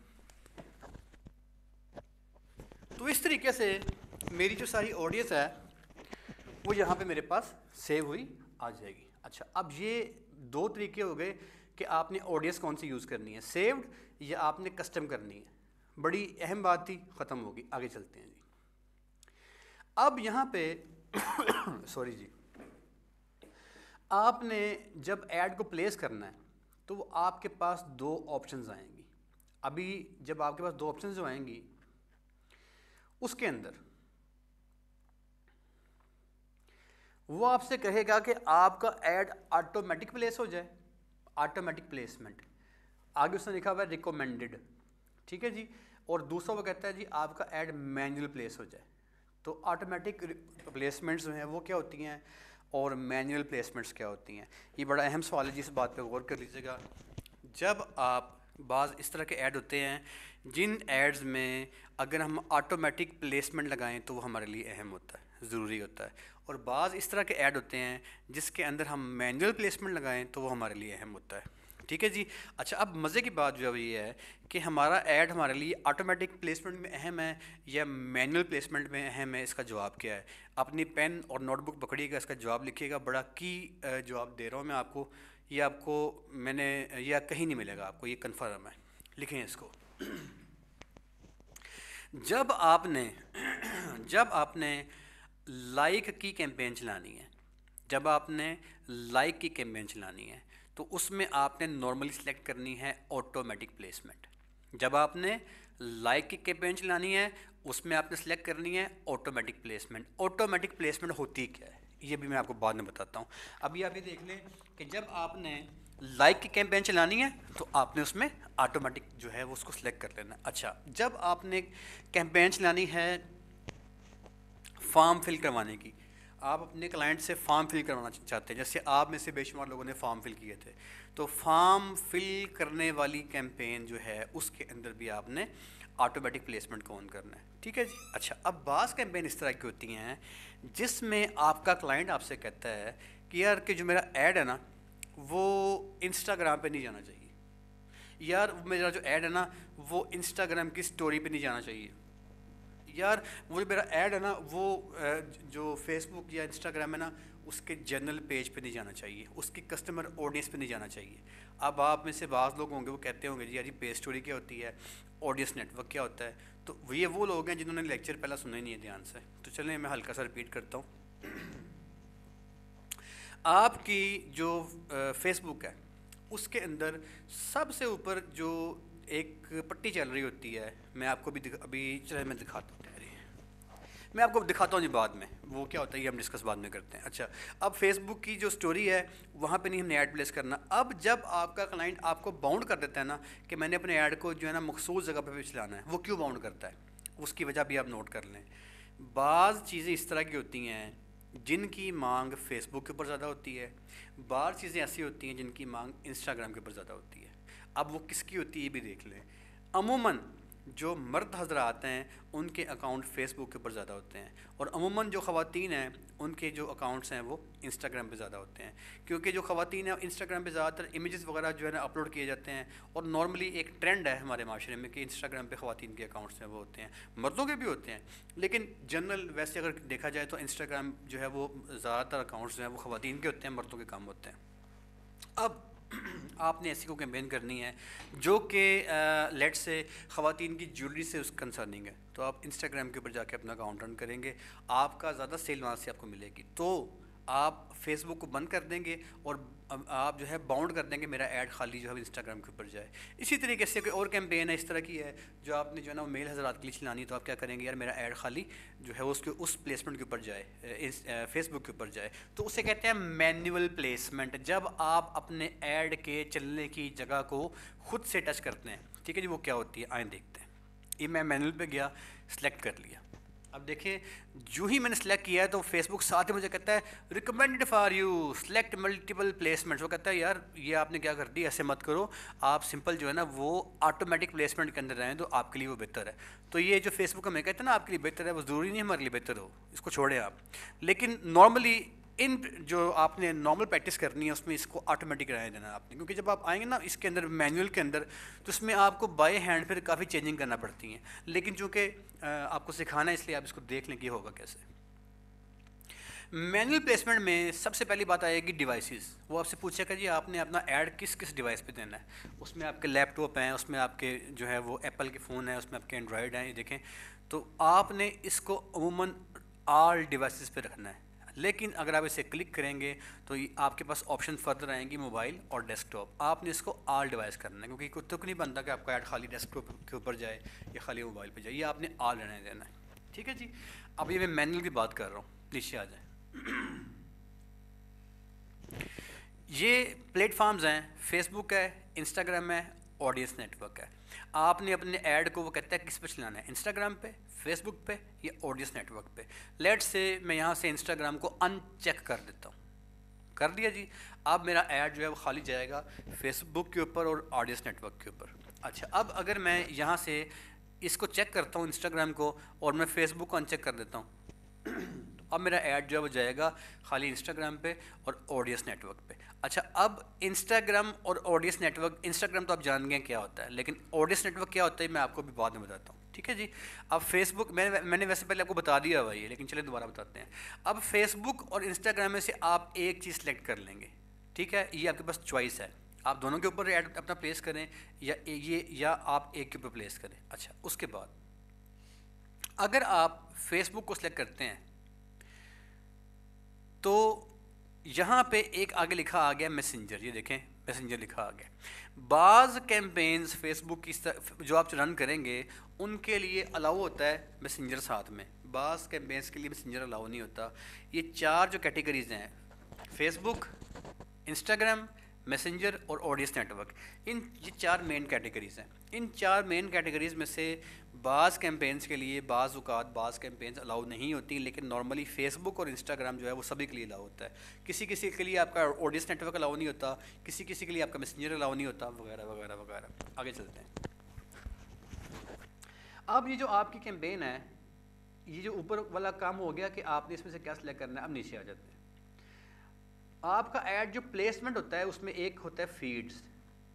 तो इस तरीके से मेरी जो सारी ऑडियंस है वो यहाँ पे मेरे पास सेव हुई आ जाएगी। अच्छा, अब ये दो तरीके हो गए कि आपने ऑडियंस कौन सी यूज़ करनी है, सेव्ड या आपने कस्टम करनी है। बड़ी अहम बात थी, ख़त्म होगी। आगे चलते हैं जी। अब यहाँ पे सॉरी जी, आपने जब ऐड को प्लेस करना है तो वो आपके पास दो ऑप्शंस आएंगी। अभी जब आपके पास दो ऑप्शंस जो आएंगी उसके अंदर वो आपसे कहेगा कि आपका ऐड ऑटोमेटिक प्लेस हो जाए, ऑटोमेटिक प्लेसमेंट। आगे उसने लिखा हुआ है रिकमेंडेड। ठीक है जी। और दूसरा वो कहता है जी आपका ऐड मैनुअल प्लेस हो जाए। तो ऑटोमेटिक प्लेसमेंट्स जो हैं वो क्या होती हैं और मैनुअल प्लेसमेंट्स क्या होती हैं, ये बड़ा अहम सवाल है जी। इस बात पे गौर कर लीजिएगा। जब आप बाज़ इस तरह के ऐड होते हैं जिन एड्स में अगर हम ऑटोमेटिक प्लेसमेंट लगाएं तो वो हमारे लिए अहम होता है, ज़रूरी होता है, और बाज़ इस तरह के ऐड होते हैं जिसके अंदर हम मैनुअल प्लेसमेंट लगाएं तो वो हमारे लिए अहम होता है। ठीक है जी। अच्छा, अब मज़े की बात जो है ये है कि हमारा ऐड हमारे लिए ऑटोमेटिक प्लेसमेंट में अहम है या मैनुअल प्लेसमेंट में अहम है, इसका जवाब क्या है? अपनी पेन और नोटबुक पकड़िएगा, इसका जवाब लिखिएगा। बड़ा की जवाब दे रहा हूँ मैं आपको, ये आपको मैंने यह कहीं नहीं मिलेगा आपको, ये कन्फर्म है। लिखें इसको। जब आपने लाइक की कैंपेन चलानी है, जब आपने लाइक की कैंपेन चलानी है तो उसमें आपने नॉर्मली सिलेक्ट करनी है ऑटोमेटिक प्लेसमेंट। जब आपने लाइक की कैंपेन चलानी है उसमें आपने सेलेक्ट करनी है ऑटोमेटिक प्लेसमेंट। ऑटोमेटिक प्लेसमेंट होती क्या है ये भी मैं आपको बाद में बताता हूँ। अभी आप ये देख लें कि जब आपने लाइक की कैंपेन चलानी है तो आपने उसमें ऑटोमेटिक जो है वो उसको सिलेक्ट कर लेना है। अच्छा, जब आपने कैंपेन चलानी है फॉर्म फिल करवाने की, आप अपने क्लाइंट से फॉर्म फिल करवाना चाहते हैं, जैसे आप में से बेशुमार लोगों ने फॉर्म फिल किए थे, तो फॉर्म फिल करने वाली कैंपेन जो है उसके अंदर भी आपने ऑटोमेटिक प्लेसमेंट को ऑन करना है। ठीक है जी। अच्छा, अब बास कैंपेन इस तरह की होती हैं जिसमें आपका क्लाइंट आपसे कहता है कि यार कि जो मेरा ऐड है ना वो इंस्टाग्राम पे नहीं जाना चाहिए, यार मेरा जो ऐड है ना वो इंस्टाग्राम की स्टोरी पे नहीं जाना चाहिए, यार वो जो मेरा ऐड है ना वो जो फेसबुक या इंस्टाग्राम है ना उसके जनरल पेज पे नहीं जाना चाहिए, उसकी कस्टमर ऑडियंस पे नहीं जाना चाहिए। अब आप में से बाज़ लोग होंगे वो कहते होंगे जी यार ये पेज स्टोरी क्या होती है, ऑडियंस नेटवर्क क्या होता है। तो ये वो लोग हैं जिन्होंने लेक्चर पहला सुना ही नहीं है ध्यान से। तो चलें मैं हल्का सा रिपीट करता हूँ। आपकी जो फेसबुक है उसके अंदर सबसे ऊपर जो एक पट्टी चल रही होती है, मैं आपको अभी चले मैं दिखाता हूँ, मैं आपको दिखाता हूँ जी बाद में वो क्या होता है, ये हम डिस्कस बाद में करते हैं। अच्छा, अब फेसबुक की जो स्टोरी है वहाँ पे नहीं हमने ऐड प्लेस करना। अब जब आपका क्लाइंट आपको बाउंड कर देता है ना कि मैंने अपने ऐड को जो है ना मखसूस जगह पे चलाना है, वो क्यों बाउंड करता है उसकी वजह भी आप नोट कर लें। बाज़ चीज़ें इस तरह की होती हैं जिनकी मांग फेसबुक के ऊपर ज़्यादा होती है, बाज़ चीज़ें ऐसी होती हैं जिनकी मांग इंस्टाग्राम के ऊपर ज़्यादा होती है। अब वो किसकी होती है ये भी देख लें। अमूमन जो मर्द हजरात हैं उनके अकाउंट फेसबुक के ऊपर ज़्यादा होते हैं, और अमूमन जो ख़वातीन हैं उनके जो अकाउंट्स हैं वो इंस्टाग्राम पे ज़्यादा होते हैं, क्योंकि जो ख़वातीन हैं इंस्टाग्राम पे ज़्यादातर इमेजेस वगैरह जो है ना अपलोड किए जाते हैं, और नॉर्मली एक ट्रेंड है हमारे माशरे में कि इंस्टाग्राम पे ख़वातीन के अकाउंट्स हैं वो होते हैं, मर्दों के भी होते हैं, लेकिन जनरल वैसे अगर देखा जाए तो इंस्टाग्राम जो है वो ज़्यादातर अकाउंट्स जो हैं वो ख़वातीन के होते हैं, मर्दों के कम होते हैं। अब आपने ऐसी को कैंपेन करनी है जो कि लेट से ख़वातीन की ज्वेलरी से उस कंसर्निंग है, तो आप इंस्टाग्राम के ऊपर जाके अपना अकाउंट रन करेंगे, आपका ज़्यादा सेल वहाँ से आपको मिलेगी। तो आप फेसबुक को बंद कर देंगे और आप जो है बाउंड कर देंगे मेरा ऐड खाली जो है इंस्टाग्राम के ऊपर जाए। इसी तरीके से कोई और कैंपेन है इस तरह की है जो आपने जो है ना मेल हज़रात के लिए चलानी है, तो आप क्या करेंगे, यार मेरा ऐड खाली जो है उसके उस प्लेसमेंट के ऊपर जाए, फेसबुक के ऊपर जाए, तो उसे कहते हैं मैनुअल प्लेसमेंट। जब आप अपने ऐड के चलने की जगह को खुद से टच करते हैं, ठीक है जी, वो क्या होती है आए देखते हैं। ये मैं मैनुअल पे गया, सिलेक्ट कर लिया। अब देखिए जो ही मैंने सेलेक्ट किया है तो फेसबुक साथ ही मुझे कहता है recommended for you select multiple placements. वो कहता है यार ये आपने क्या कर दी, ऐसे मत करो, आप सिंपल जो है ना वो ऑटोमेटिक प्लेसमेंट के अंदर रहें तो आपके लिए वो बेहतर है। तो ये जो फेसबुक हमें कहता है ना आपके लिए बेहतर है, वो ज़रूरी नहीं हमारे लिए बेहतर हो, इसको छोड़ें आप। लेकिन नॉर्मली इन जो आपने नॉर्मल प्रैक्टिस करनी है उसमें इसको ऑटोमेटिक रहने देना है आपने, क्योंकि जब आप आएंगे ना इसके अंदर मैनुअल के अंदर तो इसमें आपको बाय हैंड फिर काफ़ी चेंजिंग करना पड़ती हैं। लेकिन चूँकि आपको सिखाना है इसलिए आप इसको देख लें कि होगा कैसे। मैनुअल प्लेसमेंट में सबसे पहली बात आएगी डिवाइसेस। वो आपसे पूछेगा जी आपने अपना ऐड किस किस डिवाइस पे देना है। उसमें आपके लैपटॉप हैं, उसमें आपके जो है वो एप्पल के फ़ोन है, उसमें आपके एंड्रॉयड हैं, ये देखें। तो आपने इसको अमूमन ऑल डिवाइसेस पे रखना है। लेकिन अगर आप इसे क्लिक करेंगे तो आपके पास ऑप्शन फर्दर आएंगी मोबाइल और डेस्कटॉप। आपने इसको ऑल डिवाइस करना है, क्योंकि कुछ तुक नहीं बनता कि आपका ऐड खाली डेस्कटॉप के ऊपर जाए या खाली मोबाइल पे जाए, ये आपने ऑल रहने देना है। ठीक है जी। अब ये मैं मैनुअल की बात कर रहा हूँ, नीचे आ जाए। ये प्लेटफॉर्म्स हैं, फेसबुक है, इंस्टाग्राम है, ऑडियंस नेटवर्क है। आपने अपने ऐड को वो कहता है किस पे चलाना है, इंस्टाग्राम पे, फेसबुक पे या ऑडियंस नेटवर्क पे। लेट्स से मैं यहाँ से इंस्टाग्राम को अनचेक कर देता हूँ, कर दिया जी। अब मेरा ऐड जो है वो खाली जाएगा फेसबुक के ऊपर और ऑडियंस नेटवर्क के ऊपर। अच्छा, अब अगर मैं यहाँ से इसको चेक करता हूँ इंस्टाग्राम को और मैं फेसबुक को अनचेक कर देता हूँ तो अब मेरा ऐड जो है वो जाएगा खाली इंस्टाग्राम पे और ऑडियंस नेटवर्क पे। अच्छा, अब इंस्टाग्राम और ऑडियंस नेटवर्क, इंस्टाग्राम तो आप जान गए क्या होता है, लेकिन ऑडियंस नेटवर्क क्या होता है मैं आपको भी बाद में बताता हूँ। ठीक है जी। अब फेसबुक मैंने वैसे पहले आपको बता दिया हुआ है, लेकिन चलिए दोबारा बताते हैं। अब फेसबुक और इंस्टाग्राम में से आप एक चीज़ सेलेक्ट कर लेंगे, ठीक है, ये आपके पास चॉइस है। आप दोनों के ऊपर ऐड अपना प्लेस करें या आप एक के ऊपर प्लेस करें। अच्छा, उसके बाद अगर आप फेसबुक को सिलेक्ट करते हैं तो यहाँ पे एक आगे लिखा आ गया मैसेंजर, ये देखें मैसेंजर लिखा आ गया। बाज़ कैंपेन्स फेसबुक की जो आप रन करेंगे उनके लिए अलाउ होता है मैसेंजर साथ में, बाज़ कैंपेन्स के लिए मैसेंजर अलाउ नहीं होता। ये चार जो कैटेगरीज हैं, फेसबुक, इंस्टाग्राम, मैसेंजर और ऑडियंस नेटवर्क, ये चार मेन कैटेगरीज हैं। इन चार मेन कैटेगरीज में से बाज़ कैंपेन्स के लिए बाज़ कैंपेन्स अलाउ नहीं होती, लेकिन नॉर्मली फेसबुक और इंस्टाग्राम जो है वो सभी के लिए अलाउ होता है। किसी किसी के लिए आपका ऑडियंस नेटवर्क अलाउ नहीं होता, किसी किसी के लिए आपका मैसेंजर अलाउ नहीं होता, वगैरह वगैरह वगैरह। आगे चलते हैं। अब ये जो आपकी कैंपेन है, ये जो ऊपर वाला काम हो गया कि आपने इसमें से क्या सिलेक्ट करना है। अब नीचे आ जाते हैं। आपका ऐड जो प्लेसमेंट होता है उसमें एक होता है फीड्स,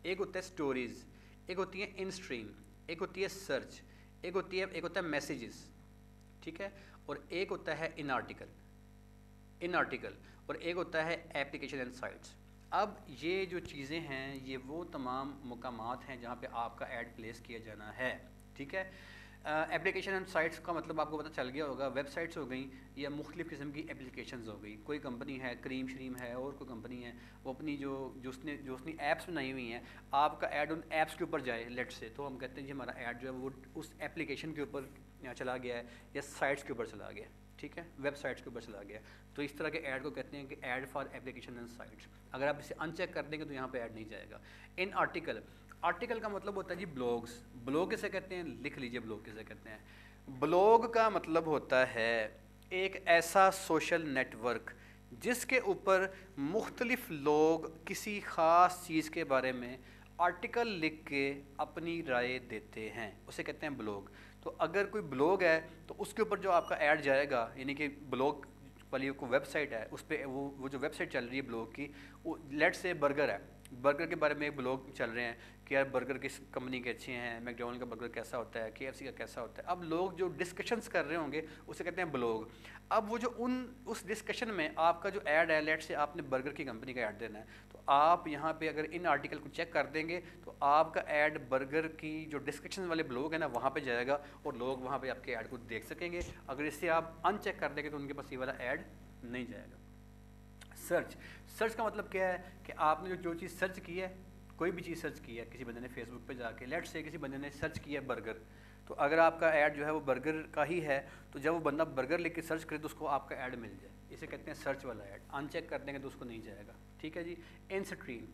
एक होता है स्टोरीज, एक होती है इन स्ट्रीम, एक होती है सर्च, एक होता है मैसेजेस, ठीक है, और एक होता है इन आर्टिकल, और एक होता है एप्लीकेशन एंड साइट्स। अब ये जो चीज़ें हैं ये वो तमाम मुकामात हैं जहाँ पे आपका ऐड प्लेस किया जाना है। ठीक है। एप्लीकेशन एंड साइट्स का मतलब आपको पता चल गया होगा, वेबसाइट्स हो गई या मुख्तलिफ़ किस्म की एप्लीकेशंस हो गई। कोई कंपनी है, क्रीम श्रीम है, और कोई कंपनी है, वो अपनी जो उसने ऐप्स बनाई हुई हैं, आपका ऐड उन ऐप्स के ऊपर जाए लेट से, तो हम कहते हैं जी हमारा ऐड जो है वो उस एप्लीकेशन के ऊपर चला गया है या साइट्स के ऊपर चला गया, ठीक है, वेबसाइट्स के ऊपर चला गया। तो इस तरह के ऐड को कहते हैं कि add for application and sites. अगर आप इसे अनचेक कर देंगे तो यहाँ पे ऐड नहीं जाएगा। इन आर्टिकल का मतलब होता है जी ब्लॉग्स। ब्लॉग किसे कहते हैं, लिख लीजिए ब्लॉग किसे कहते हैं। ब्लॉग का मतलब होता है एक ऐसा सोशल नेटवर्क जिसके ऊपर मुख्तलिफ लोग किसी ख़ास चीज़ के बारे में आर्टिकल लिख के अपनी राय देते हैं, उसे कहते हैं ब्लॉग। तो अगर कोई ब्लॉग है तो उसके ऊपर जो आपका ऐड जाएगा, यानी कि ब्लॉग वाली को वेबसाइट है, उस पर वो जो वेबसाइट चल रही है ब्लॉग की, वो लेट से बर्गर है, बर्गर के बारे में एक ब्लॉग चल रहे हैं कि यार बर्गर किस कंपनी के अच्छे हैं, मैकडॉनल्ड का बर्गर कैसा होता है, KFC का कैसा होता है। अब लोग जो डिस्कशंस कर रहे होंगे उसे कहते हैं ब्लॉग। अब वो जो उस डिस्कशन में आपका जो ऐड है, लेट से आपने बर्गर की कंपनी का ऐड देना है, तो आप यहाँ पे अगर इन आर्टिकल को चेक कर देंगे तो आपका ऐड बर्गर की जो डिस्कशन वाले ब्लॉग है ना वहाँ पे जाएगा और लोग वहाँ पे आपके ऐड को देख सकेंगे। अगर इससे आप अनचेक कर देंगे तो उनके पास ये वाला ऐड नहीं जाएगा। सर्च, सर्च का मतलब क्या है कि आपने जो चीज़ सर्च की है, कोई भी चीज़ सर्च की है, किसी बंदे ने फेसबुक पे जाके, लेट्स से किसी बंदे ने सर्च किया है बर्गर, तो अगर आपका ऐड जो है वो बर्गर का ही है, तो जब वो बंदा बर्गर लेके सर्च करे तो उसको आपका ऐड मिल जाए, इसे कहते हैं सर्च वाला ऐड। अनचेक कर देंगे तो उसको नहीं जाएगा। ठीक है जी। इन स्ट्रीम,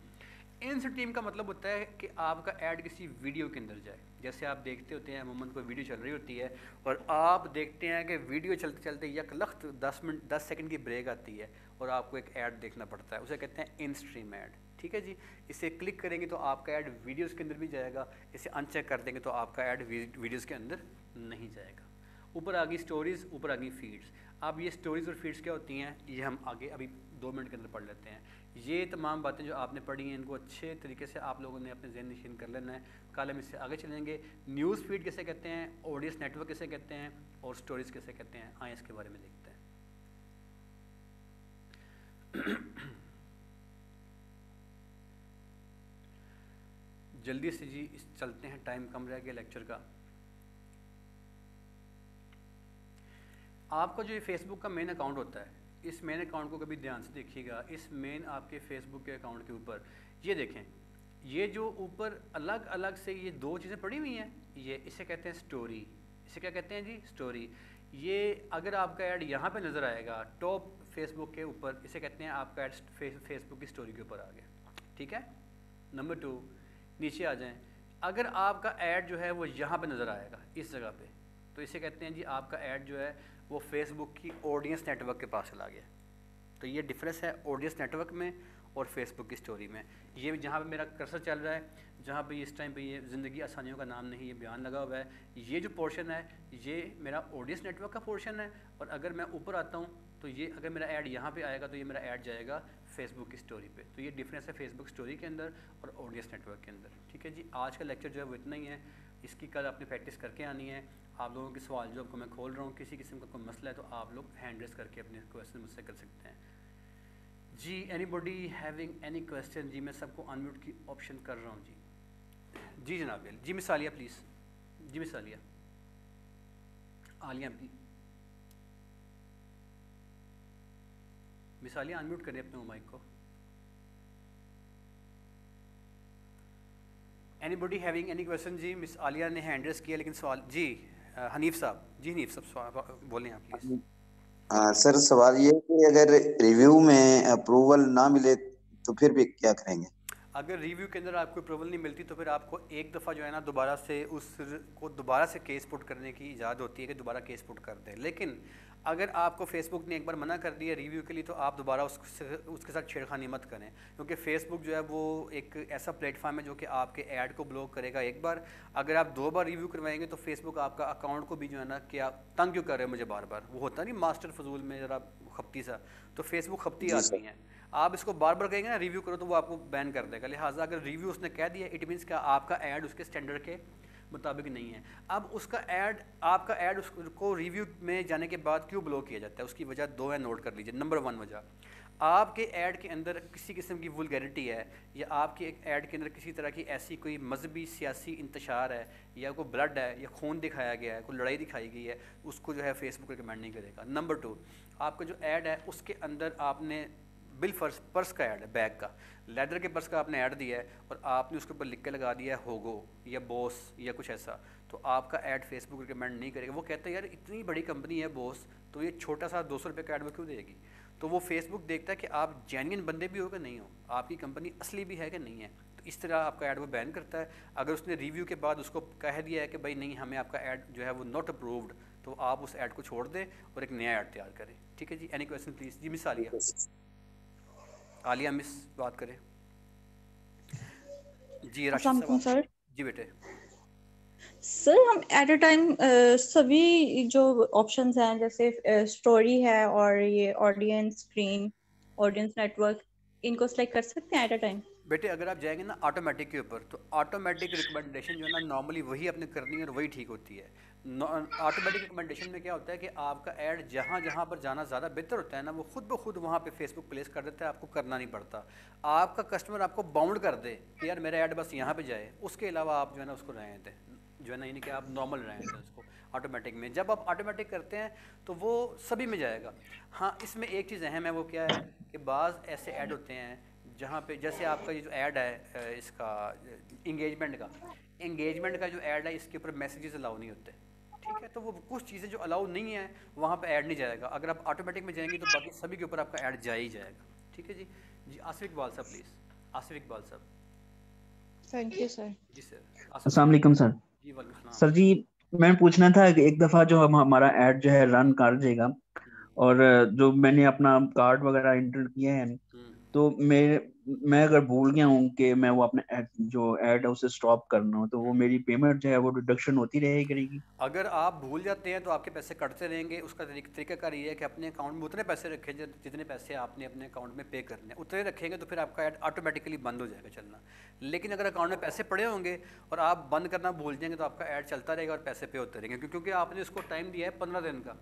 इन स्ट्रीम का मतलब होता है कि आपका ऐड किसी वीडियो के अंदर जाए। जैसे आप देखते होते हैं अमूमन कोई वीडियो चल रही होती है और आप देखते हैं कि वीडियो चलते चलते यकलख्त 10 सेकंड की ब्रेक आती है और आपको एक ऐड देखना पड़ता है, उसे कहते हैं इन स्ट्रीम ऐड। ठीक है जी। इसे क्लिक करेंगे तो आपका ऐड वीडियोस के अंदर भी जाएगा, इसे अनचेक कर देंगे तो आपका ऐड वीडियोस के अंदर नहीं जाएगा। ऊपर आ गई स्टोरीज़, ऊपर आ गई फीड्स। अब ये स्टोरीज़ और फीड्स क्या होती हैं, ये हम आगे अभी 2 मिनट के अंदर पढ़ लेते हैं। ये तमाम बातें जो आपने पढ़ी हैं इनको अच्छे तरीके से आप लोगों ने अपने ज़हन नशीन कर लेना है। कल हम इससे आगे चलेंगे। न्यूज़ फीड किसे कहते हैं, ऑडियंस नेटवर्क किसे कहते हैं और स्टोरीज़ किसे कहते हैं, आए इसके बारे में देखते हैं। जल्दी से जी चलते हैं, टाइम कम रह गया लेक्चर का। आपका जो ये फेसबुक का मेन अकाउंट होता है, इस मेन अकाउंट को कभी ध्यान से देखिएगा। इस मेन आपके फेसबुक के अकाउंट के ऊपर ये देखें, ये जो ऊपर अलग अलग से ये 2 चीज़ें पड़ी हुई हैं, ये इसे कहते हैं स्टोरी। इसे क्या कहते हैं जी, स्टोरी। ये अगर आपका ऐड यहाँ पे नज़र आएगा टॉप फेसबुक के ऊपर, इसे कहते हैं आपका ऐड फेसबुक की स्टोरी के ऊपर आ गया। ठीक है। नंबर 2, नीचे आ जाएं, अगर आपका ऐड जो है वो यहाँ पे नज़र आएगा इस जगह पे, तो इसे कहते हैं जी आपका ऐड जो है वो फेसबुक की ऑडियंस नेटवर्क के पास चला गया। तो ये डिफरेंस है ऑडियंस नेटवर्क में और फेसबुक की स्टोरी में। ये जहाँ पे मेरा कर्सर चल रहा है, जहाँ पे इस टाइम पे ये ज़िंदगी आसानियों का नाम नहीं, ये बयान लगा हुआ है, ये जो पोर्शन है ये मेरा ऑडियंस नेटवर्क का पोर्शन है। और अगर मैं ऊपर आता हूँ तो ये अगर मेरा ऐड यहाँ पे आएगा तो ये मेरा ऐड जाएगा फेसबुक की स्टोरी पे। तो ये डिफरेंस है फेसबुक स्टोरी के अंदर और ऑडियंस नेटवर्क के अंदर। ठीक है जी। आज का लेक्चर जो है वो इतना ही है, इसकी कल आपने प्रैक्टिस करके आनी है। आप लोगों के सवाल जो आपको मैं खोल रहा हूँ, किसी किस्म का कोई मसला है तो आप लोग हैंड रेस करके अपने क्वेश्चन मुझसे कर सकते हैं जी। Anybody having any question? जी मैं सबको अनम्यूट की ऑप्शन कर रहा हूँ जी। जी जनाब। जी मिस आलिया प्लीज़। जी miss Alia, Alia miss Alia unmute करें अपने माइक को। Anybody having any question? जी मिस आलिया ने हैंड रेस किया लेकिन सवाल जी हनीफ साहब। जी हनीफ साहब बोलें आप प्लीज़। सर सवाल ये है कि अगर रिव्यू में अप्रूवल ना मिले तो फिर भी क्या करेंगे? अगर रिव्यू के अंदर आपको अप्रूवल नहीं मिलती तो फिर आपको एक दफ़ा जो है ना दोबारा से उसको दोबारा से केस पुट करने की इजाज़त होती है कि दोबारा केस पुट कर दें। लेकिन अगर आपको फेसबुक ने एक बार मना कर दिया रिव्यू के लिए तो आप दोबारा उसके साथ छेड़खानी मत करें, क्योंकि फेसबुक जो है वो एक ऐसा प्लेटफॉर्म है जो कि आपके ऐड को ब्लॉक करेगा एक बार। अगर आप 2 बार रिव्यू करवाएंगे तो फेसबुक आपका अकाउंट को भी जो है ना कि आप तंग क्यों कर रहे हो मुझे बार बार, वो होता नहीं मास्टर फजूल में ज़रा खपती सा, तो फेसबुक खपती जी आदमी सर। है। आप इसको बार बार कहेंगे ना रिव्यू करो तो वो आपको बैन कर देगा। लिहाजा अगर रिव्यू उसने कह दिया इट मीन्स क्या आपका ऐड उसके स्टैंडर्ड के मुताबिक नहीं है। अब उसका ऐड, आपका ऐड उसको रिव्यू में जाने के बाद क्यों ब्लॉक किया जाता है, उसकी वजह 2 है, नोट कर लीजिए। नंबर 1 वजह, आपके ऐड के अंदर किसी किस्म की वल्गैरिटी है, या आपके एक ऐड के अंदर किसी तरह की ऐसी कोई मजहबी सियासी इंतशार है, या कोई ब्लड है, या खून दिखाया गया है, कोई लड़ाई दिखाई गई है, उसको जो है फेसबुक रिकमेंड नहीं करेगा। नंबर 2, आपका जो ऐड है उसके अंदर आपने बिल पर्स का ऐड है, बैग का, लेदर के पर्स का आपने ऐड दिया है और आपने उसके ऊपर लिख के लगा दिया है होगो या बॉस या कुछ ऐसा, तो आपका ऐड फेसबुक रिकमेंड नहीं करेगा। वो कहता है यार इतनी बड़ी कंपनी है बॉस, तो ये छोटा सा 200 रुपये का ऐड वो क्यों देगी। तो वो फेसबुक देखता है कि आप जेन्युइन बंदे भी हो कि नहीं हो, आपकी कंपनी असली भी है कि नहीं है, तो इस तरह आपका ऐड वो बैन करता है। अगर उसने रिव्यू के बाद उसको कह दिया है कि भाई नहीं हमें आपका ऐड जो है वो नॉट अप्रूव्ड, तो आप उस ऐड को छोड़ दें और एक नया ऐड तैयार करें। ठीक है जी। Any question please? जी मिस आलिया, आलिया मिस बात करें। जी राशिद अस्सलाम साहब वालेकुम सर। जी बेटे। सर हम एट अ टाइम सभी जो ऑप्शंस हैं जैसे स्टोरी है और ये ऑडियंस स्क्रीन, ऑडियंस नेटवर्क, इनको सेलेक्ट कर सकते हैं एट अ टाइम? बेटे अगर आप जाएंगे ना ऑटोमेटिक के ऊपर, तो ऑटोमेटिक रिकमेंडेशन जो है ना नॉर्मली वही आपने करनी है और वही ठीक होती है। ऑटोमेटिक रिकमेंडेशन में क्या होता है कि आपका ऐड जहाँ जहाँ पर जाना ज़्यादा बेहतर होता है ना, वो खुद ब खुद वहाँ पे फेसबुक प्लेस कर देता है, आपको करना नहीं पड़ता। आपका कस्टमर आपको बाउंड कर दे कि यार मेरा ऐड बस यहाँ पे जाए, उसके अलावा आप जो है ना उसको रहने दें। जो है ना, यानी कि आप नॉर्मल रहें थे उसको ऑटोमेटिक में। जब आप ऑटोमेटिक करते हैं तो वो सभी में जाएगा। हाँ, इसमें एक चीज़ अहम है, वो क्या है कि बाज़ ऐसे ऐड होते हैं जहाँ पे जैसे आपका ये जो ऐड है इसका इंगेजमेंट का जो ऐड है, इसके ऊपर मैसेजेस अलाउ नहीं होते। ठीक है, तो वो कुछ चीज़ें जो अलाउ नहीं है वहाँ पे ऐड नहीं जाएगा। अगर आप ऑटोमेटिक में जाएंगे तो बाकी सभी के ऊपर आपका ऐड जा ही जाएगा। ठीक है जी। जी आसिफ इकबाल साहब प्लीज़, आसिफ इकबाल साहब। Thank you sir. जी सर, आसिफ अस्सलाम साहब। वालेकुम सर। जी वालेकुम सलाम। सर जी, मैं पूछना था कि एक दफ़ा जो हमारा ऐड जो है रन कर देगा, और जो मैंने अपना कार्ड वगैरह इंटर किए हैं, तो मैं अगर भूल गया हूँ कि मैं वो अपने जो ऐड है उसे स्टॉप करना हो, तो वो मेरी पेमेंट जो है वो डिडक्शन होती रहेगी? अगर आप भूल जाते हैं तो आपके पैसे कटते रहेंगे। उसका तरीकाकार ये है कि अपने अकाउंट में उतने पैसे रखें जितने पैसे आपने अपने अकाउंट में पे करने हैं, उतने रखेंगे तो फिर आपका ऐड ऑटोमेटिकली बंद हो जाएगा चलना। लेकिन अगर अकाउंट में पैसे पड़े होंगे और आप बंद करना भूल जाएंगे तो आपका ऐड चलता रहेगा और पैसे पे होते रहेंगे, क्योंकि आपने उसको टाइम दिया है 15 दिन का।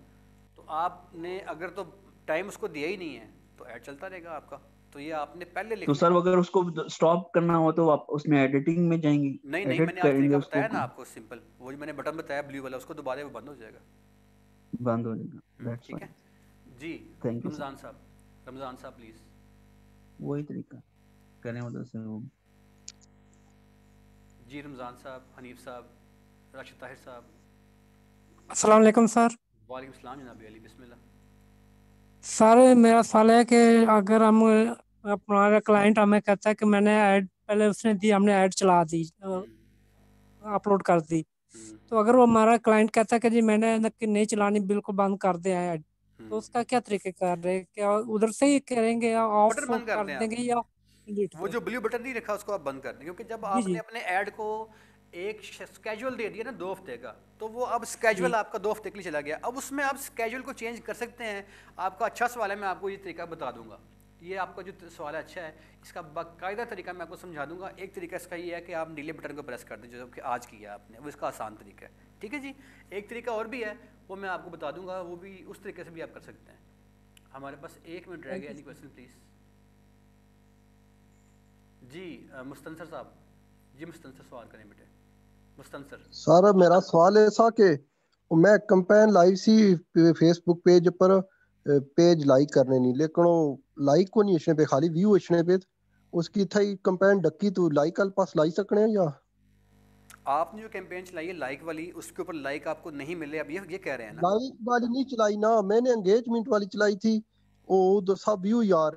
तो आपने अगर तो टाइम उसको दिया ही नहीं है तो ऐड चलता रहेगा आपका। तो ये आपने पहले तो लिखना सर है। अगर उसको स्टॉप करना हो तो आप उसमें एडिटिंग में जाएंगे, नहीं नहीं, एडिट मैंने आज करेंगे तरीका उसको, बताया ना आपको, सिंपल वो जो मैंने बटन बताया ब्लू वाला, उसको दोबारा वो बंद हो जाएगा। बंद हो जाएगा। दैट्स ठीक है फाइन। जी। Thank you sir. रमज़ान साहब प्लीज़। वही तरीका करें उधर से वो। जी रमज़ान साहब, हनीफ साहब, राशिद ताहिर साहब। अस्सलाम वालेकुम सर। वालेकुम सलाम जनाब अली, बिस्मिल्लाह। सर मेरा सवाल है कि अगर हम हमारा क्लाइंट हमें कहता है कि मैंने ऐड पहले उसने दी, हमने ऐड चला दी, अपलोड कर दी, तो अगर वो हमारा क्लाइंट कहता है कि जी मैंने नहीं चलानी, बिल्कुल बंद कर दे ऐड, तो उसका क्या तरीके कर रहे हैं? क्या उधर से ही करेंगे या ऑफ बटन बंद कर कर दें आप। देंगे या डिलीट वो कर? जो ब्लू बटन नहीं रखा उसको आप बंद कर दें, क्योंकि जब जी आपने जी अपने ऐड को एक स्केजुअल दे दिया ना 2 हफ्ते का, तो वो अब स्केजुअल जी आपका 2 हफ्ते के लिए चला गया। अब उसमें आप स्केजुअल को चेंज कर सकते हैं। आपका अच्छा सवाल है, मैं आपको ये तरीका बता दूंगा। ये आपका जो सवाल है अच्छा है, इसका बाकायदा तरीका मैं आपको समझा दूंगा। एक तरीका इसका ये है कि आप नीले बटन को प्रेस कर दें, जो कि आज किया आपने, वो इसका आसान तरीका है। ठीक है जी। एक तरीका और भी है, वो मैं आपको बता दूंगा, वो भी उस तरीके से भी आप कर सकते हैं। हमारे पास 1 मिनट रह गया। Any question please? जी मुस्तनसर साहब। जी मुस्तनसर सवाल करें बेटे, मुस्तनसर। सर मेरा सवाल है कि मैं कंपेन लाइव सी फेसबुक पेज पर पेज लाइक करने नहीं, लेकिन वो लाइक को नहीं, इसने पे खाली व्यू इसने पे उसकी थई कंपेन डक्की तो लाइक अल पास लाई सकने हैं या? आपने जो कैंपेन चलाई है लाइक वाली, उसके ऊपर लाइक आपको नहीं मिले, अब ये कह रहे हैं ना? लाइक वाली नहीं चलाई ना, मैंने एंगेजमेंट वाली चलाई थी, वो सब व्यू यार